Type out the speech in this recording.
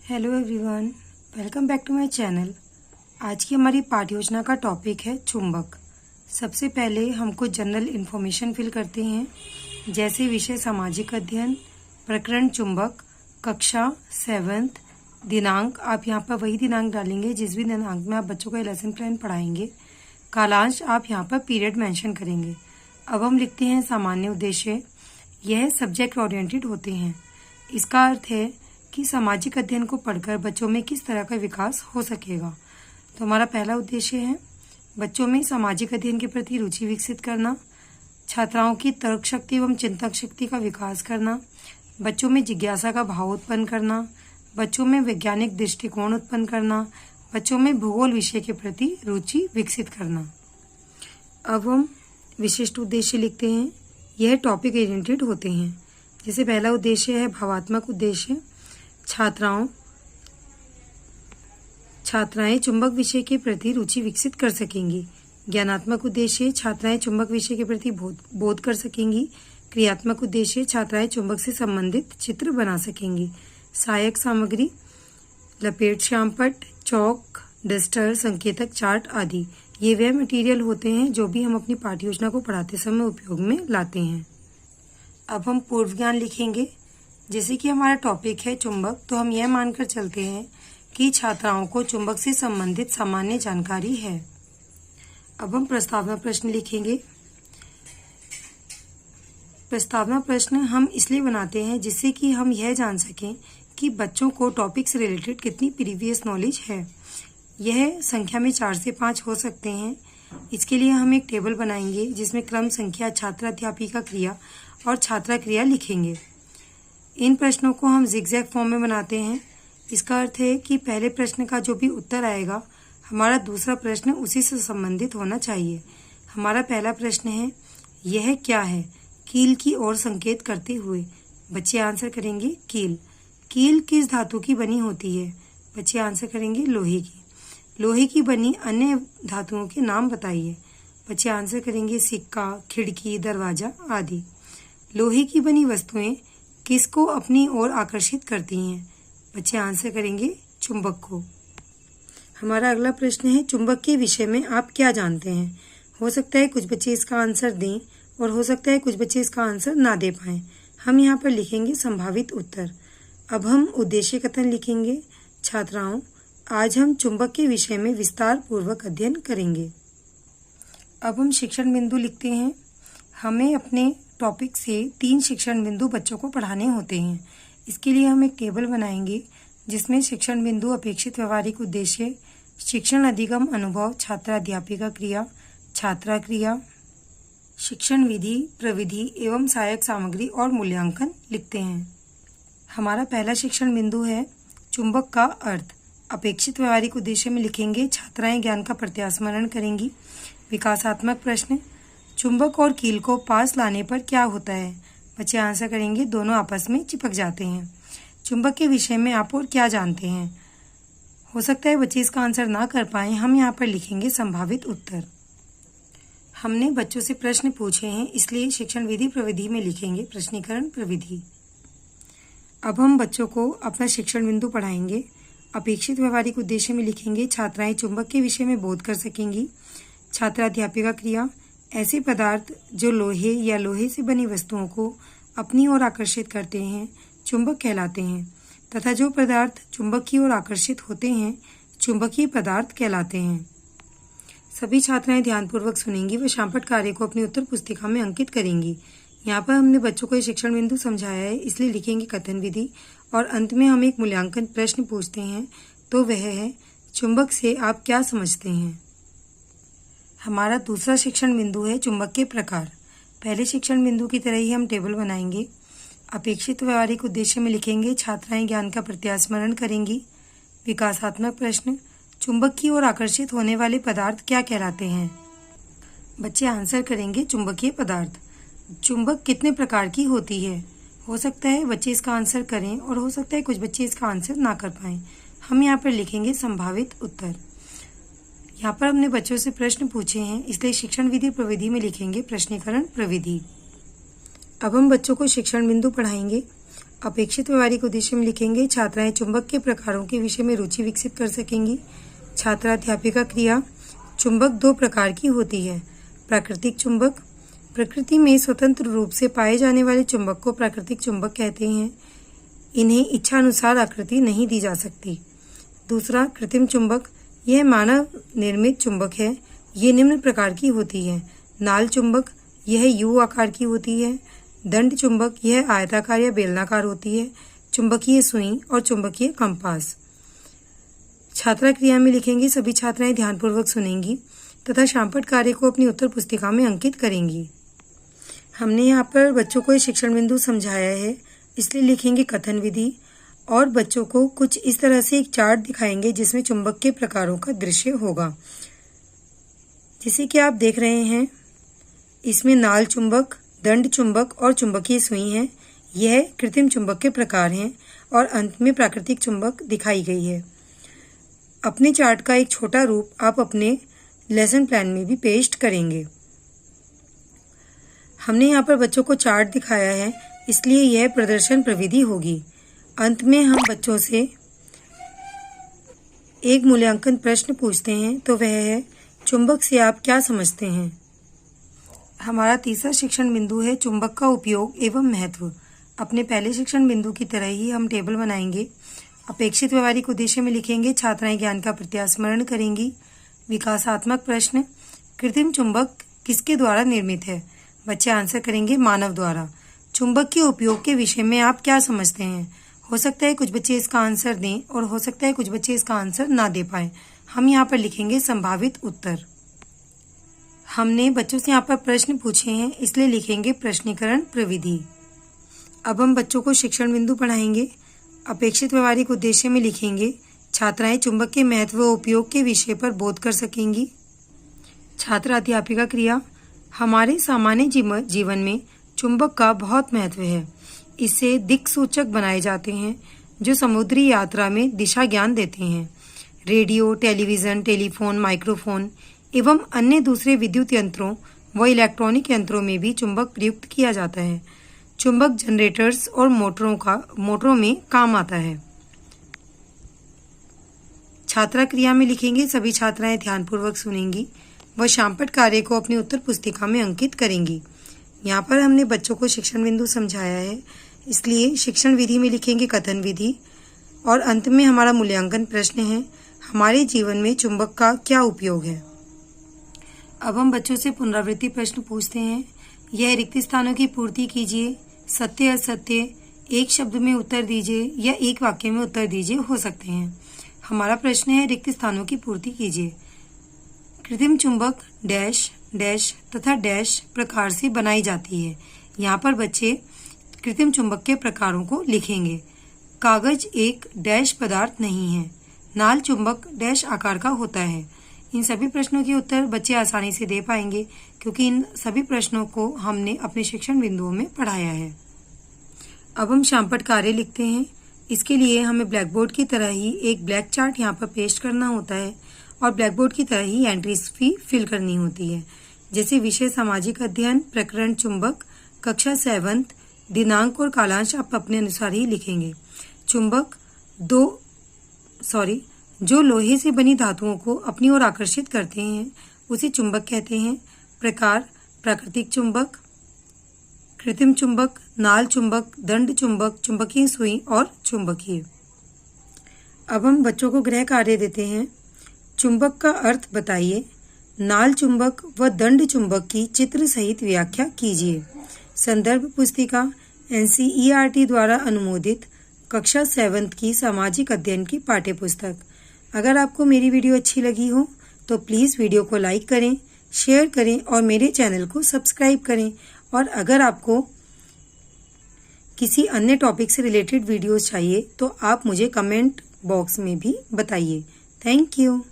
Hello everyone, welcome back to my channel. आज की हमारी पाठ्य योजना का टॉपिक है चुंबक। सबसे पहले हम कुछ जनरल इन्फॉर्मेशन फिल करते हैं, जैसे विषय सामाजिक अध्ययन, प्रकरण चुंबक, कक्षा 7th, दिनांक आप यहाँ पर वही दिनांक डालेंगे जिस भी दिनांक में आप बच्चों का लेसन प्लान पढ़ाएंगे। कालांश आप यहाँ पर पीरियड मेंशन करेंगे। अब हम लिखते हैं सामान्य उद्देश्य। यह सब्जेक्ट ओरिएंटेड होते हैं। इसका अर्थ है कि सामाजिक अध्ययन को पढ़कर बच्चों में किस तरह का विकास हो सकेगा। तो हमारा पहला उद्देश्य है बच्चों में सामाजिक अध्ययन के प्रति रुचि विकसित करना, छात्राओं की तर्क शक्ति एवं चिंतक शक्ति का विकास करना, बच्चों में जिज्ञासा का भाव उत्पन्न करना, बच्चों में वैज्ञानिक दृष्टिकोण उत्पन्न करना, बच्चों में भूगोल विषय के प्रति रुचि विकसित करना। अब हम विशिष्ट उद्देश्य लिखते हैं। यह टॉपिक ओरिएंटेड होते हैं। जैसे पहला उद्देश्य है भावात्मक उद्देश्य। छात्राएं चुंबक विषय के प्रति रुचि विकसित कर सकेंगी। ज्ञानात्मक उद्देश्य छात्राएं चुंबक विषय के प्रति बोध कर सकेंगी। क्रियात्मक उद्देश्य छात्राएं चुंबक से संबंधित चित्र बना सकेंगी। सहायक सामग्री लपेट श्यामपट्ट, चौक, डस्टर, संकेतक, चार्ट आदि ये वे मटेरियल होते हैं जो भी हम अपनी पाठ्य योजना को पढ़ाते समय उपयोग में लाते हैं। अब हम पूर्व ज्ञान लिखेंगे। जैसे कि हमारा टॉपिक है चुंबक, तो हम यह मानकर चलते हैं कि छात्राओं को चुंबक से संबंधित सामान्य जानकारी है। अब हम प्रस्तावना प्रश्न लिखेंगे। प्रस्तावना प्रश्न हम इसलिए बनाते हैं जिससे कि हम यह जान सकें कि बच्चों को टॉपिक से रिलेटेड कितनी प्रीवियस नॉलेज है। यह संख्या में 4 से 5 हो सकते हैं। इसके लिए हम एक टेबल बनाएंगे जिसमें क्रम संख्या, छात्र अध्यापिका क्रिया और छात्रा क्रिया लिखेंगे। इन प्रश्नों को हम जिगजैग फॉर्म में बनाते हैं। इसका अर्थ है कि पहले प्रश्न का जो भी उत्तर आएगा, हमारा दूसरा प्रश्न उसी से संबंधित होना चाहिए। हमारा पहला प्रश्न है, यह क्या है? कील की ओर संकेत करते हुए बच्चे आंसर करेंगे कील। कील किस धातु की बनी होती है? बच्चे आंसर करेंगे लोहे की। लोहे की बनी अन्य धातुओं के नाम बताइए। बच्चे आंसर करेंगे सिक्का, खिड़की, दरवाजा आदि। लोहे की बनी वस्तुएं किसको अपनी ओर आकर्षित करती हैं? बच्चे आंसर करेंगे चुंबक को। हमारा अगला प्रश्न है, चुंबक के विषय में आप क्या जानते हैं? हो सकता है कुछ बच्चे इसका आंसर दें और हो सकता है कुछ बच्चे इसका आंसर ना दे पाएं। हम यहाँ पर लिखेंगे संभावित उत्तर। अब हम उद्देश्य कथन लिखेंगे। छात्राओं, आज हम चुंबक के विषय में विस्तार पूर्वक अध्ययन करेंगे। अब हम शिक्षण बिंदु लिखते हैं। हमें अपने टॉपिक से 3 शिक्षण बिंदु बच्चों को पढ़ाने होते हैं। इसके लिए हम एक टेबल बनाएंगे जिसमें शिक्षण बिंदु अपेक्षित व्यवहारिक उद्देश्य, शिक्षण अधिगम अनुभव, छात्रा अध्यापिका क्रिया, छात्रा क्रिया, शिक्षण विधि, प्रविधि एवं सहायक सामग्री और मूल्यांकन लिखते हैं। हमारा पहला शिक्षण बिंदु है चुंबक का अर्थ। अपेक्षित व्यवहारिक उद्देश्य में लिखेंगे छात्राएं ज्ञान का प्रत्यास्मरण करेंगी। विकासात्मक प्रश्न, चुंबक और कील को पास लाने पर क्या होता है? बच्चे आंसर करेंगे दोनों आपस में चिपक जाते हैं। चुंबक के विषय में आप और क्या जानते हैं? हो सकता है बच्चे इसका आंसर ना कर पाएं। हम यहाँ पर लिखेंगे संभावित उत्तर। हमने बच्चों से प्रश्न पूछे हैं, इसलिए शिक्षण विधि प्रविधि में लिखेंगे प्रश्नीकरण प्रविधि। अब हम बच्चों को अपना शिक्षण बिंदु पढ़ाएंगे। अपेक्षित व्यवहारिक उद्देश्य में लिखेंगे छात्राएं चुंबक के विषय में बोध कर सकेंगी। छात्रा अध्यापिका क्रिया, ऐसे पदार्थ जो लोहे या लोहे से बनी वस्तुओं को अपनी ओर आकर्षित करते हैं चुंबक कहलाते हैं, तथा जो पदार्थ चुंबक की ओर आकर्षित होते हैं चुंबकीय पदार्थ कहलाते हैं। सभी छात्राएं ध्यानपूर्वक सुनेंगी व श्यामपट्ट कार्य को अपनी उत्तर पुस्तिका में अंकित करेंगी। यहाँ पर हमने बच्चों को ये शिक्षण बिंदु समझाया है, इसलिए लिखेंगे कथन विधि और अंत में हम एक मूल्यांकन प्रश्न पूछते हैं, तो वह है चुंबक से आप क्या समझते हैं? हमारा दूसरा शिक्षण बिंदु है चुंबक के प्रकार। पहले शिक्षण बिंदु की तरह ही हम टेबल बनाएंगे। अपेक्षित व्यवहारिक उद्देश्य में लिखेंगे छात्राएं ज्ञान का प्रत्यास्मरण करेंगी। विकासात्मक प्रश्न, चुंबक की ओर आकर्षित होने वाले पदार्थ क्या कहलाते हैं? बच्चे आंसर करेंगे चुंबकीय पदार्थ। चुंबक कितने प्रकार की होती है? हो सकता है बच्चे इसका आंसर करें और हो सकता है कुछ बच्चे इसका आंसर ना कर पाएं। हम यहाँ पर लिखेंगे संभावित उत्तर। यहाँ पर हमने बच्चों से प्रश्न पूछे हैं, इसलिए शिक्षण विधि प्रविधि में लिखेंगे प्रश्नीकरण प्रविधि। अब हम बच्चों को शिक्षण बिंदु पढ़ाएंगे। अपेक्षित व्यवहारिक उद्देश्य में लिखेंगे छात्राएं चुंबक के प्रकारों के विषय में रुचि विकसित कर सकेंगी। छात्राध्यापिका क्रिया। चुंबक दो प्रकार की होती है। प्राकृतिक चुंबक। प्रकृति में स्वतंत्र रूप से पाए जाने वाले चुंबक को प्राकृतिक चुंबक कहते हैं। इन्हें इच्छानुसार आकृति नहीं दी जा सकती। दूसरा, कृत्रिम चुंबक। यह मानव निर्मित चुंबक है। ये निम्न प्रकार की होती है। नाल चुंबक। यह यू आकार की होती है। दंड चुंबक। यह आयताकार या बेलनाकार होती है। चुंबकीय सुई और चुंबकीय कंपास। छात्रा क्रिया में लिखेंगे सभी छात्राएं ध्यानपूर्वक सुनेंगी तथा शामपट कार्य को अपनी उत्तर पुस्तिका में अंकित करेंगी। हमने यहाँ पर बच्चों को शिक्षण बिंदु समझाया है, इसलिए लिखेंगे कथन विधि और बच्चों को कुछ इस तरह से एक चार्ट दिखाएंगे जिसमें चुंबक के प्रकारों का दृश्य होगा। जैसे कि आप देख रहे हैं, इसमें नाल चुंबक, दंड चुंबक और चुंबकीय सुई है। यह कृत्रिम चुंबक के प्रकार हैं और अंत में प्राकृतिक चुंबक दिखाई गई है। अपने चार्ट का एक छोटा रूप आप अपने लेसन प्लान में भी पेस्ट करेंगे। हमने यहाँ पर बच्चों को चार्ट दिखाया है, इसलिए यह प्रदर्शन प्रविधि होगी। अंत में हम बच्चों से एक मूल्यांकन प्रश्न पूछते हैं, तो वह है चुंबक से आप क्या समझते हैं। हमारा तीसरा शिक्षण बिंदु है चुंबक का उपयोग एवं महत्व। अपने पहले शिक्षण बिंदु की तरह ही हम टेबल बनाएंगे। अपेक्षित व्यवहारिक उद्देश्य में लिखेंगे छात्राएं ज्ञान का प्रत्यास्मरण करेंगी। विकासात्मक प्रश्न। कृत्रिम चुंबक किसके द्वारा निर्मित है। बच्चे आंसर करेंगे मानव द्वारा। चुंबक के उपयोग के विषय में आप क्या समझते हैं। हो सकता है कुछ बच्चे इसका आंसर दें और हो सकता है कुछ बच्चे इसका आंसर ना दे पाएं। हम यहाँ पर लिखेंगे संभावित उत्तर। हमने बच्चों से यहाँ पर प्रश्न पूछे हैं, इसलिए लिखेंगे प्रश्नीकरण प्रविधि। अब हम बच्चों को शिक्षण बिंदु पढ़ाएंगे। अपेक्षित व्यवहारिक उद्देश्य में लिखेंगे छात्राएं चुंबक के महत्व व उपयोग के विषय पर बोध कर सकेंगी। छात्र अध्यापिका क्रिया। हमारे सामान्य जीवन में चुंबक का बहुत महत्व है। इससे दिक्सूचक बनाए जाते हैं जो समुद्री यात्रा में दिशा ज्ञान देते हैं। रेडियो, टेलीविजन, टेलीफोन, माइक्रोफोन एवं अन्य दूसरे विद्युत यंत्रों व इलेक्ट्रॉनिक यंत्रों में भी चुंबक प्रयुक्त किया जाता है। चुंबक जनरेटर्स और मोटरों में काम आता है। छात्रा क्रिया में लिखेंगे सभी छात्राएं ध्यानपूर्वक सुनेंगी व शामपट कार्य को अपनी उत्तर पुस्तिका में अंकित करेंगी। यहाँ पर हमने बच्चों को शिक्षण बिंदु समझाया है, इसलिए शिक्षण विधि में लिखेंगे कथन विधि और अंत में हमारा मूल्यांकन प्रश्न है हमारे जीवन में चुंबक का क्या उपयोग है। अब हम बच्चों से पुनरावृत्ति प्रश्न पूछते हैं। यह रिक्त स्थानों की पूर्ति कीजिए। सत्य असत्य, एक शब्द में उत्तर दीजिए या एक वाक्य में उत्तर दीजिए हो सकते हैं। हमारा प्रश्न है रिक्त स्थानों की पूर्ति कीजिए। कृत्रिम चुंबक डैश डैश तथा डैश प्रकार से बनाई जाती है। यहाँ पर बच्चे कृत्रिम चुंबक के प्रकारों को लिखेंगे। कागज एक डैश पदार्थ नहीं है। नाल चुंबक डैश आकार का होता है। इन सभी प्रश्नों के उत्तर बच्चे आसानी से दे पाएंगे क्योंकि इन सभी प्रश्नों को हमने अपने शिक्षण बिंदुओं में पढ़ाया है। अब हम शामपट कार्य लिखते हैं। इसके लिए हमें ब्लैक बोर्ड की तरह ही एक ब्लैक चार्ट यहाँ पर पेस्ट करना होता है और ब्लैक बोर्ड की तरह ही एंट्रीज भी फिल करनी होती है। जैसे विषय सामाजिक अध्ययन, प्रकरण चुंबक, कक्षा 7, दिनांक और कालांश आप अपने अनुसार ही लिखेंगे। चुंबक जो लोहे से बनी धातुओं को अपनी ओर आकर्षित करते हैं उसे चुंबक कहते हैं। प्रकार प्राकृतिक चुंबक, कृत्रिम चुंबक, नाल चुंबक, दंड चुंबक, चुंबकीय सुई और चुंबकीय। अब हम बच्चों को गृह कार्य देते हैं। चुंबक का अर्थ बताइए। नाल चुंबक व दंड चुंबक की चित्र सहित व्याख्या कीजिए। संदर्भ पुस्तिका NCERT द्वारा अनुमोदित कक्षा 7 की सामाजिक अध्ययन की पाठ्य पुस्तक। अगर आपको मेरी वीडियो अच्छी लगी हो तो प्लीज़ वीडियो को लाइक करें, शेयर करें और मेरे चैनल को सब्सक्राइब करें। और अगर आपको किसी अन्य टॉपिक से रिलेटेड वीडियोस चाहिए तो आप मुझे कमेंट बॉक्स में भी बताइए। Thank you.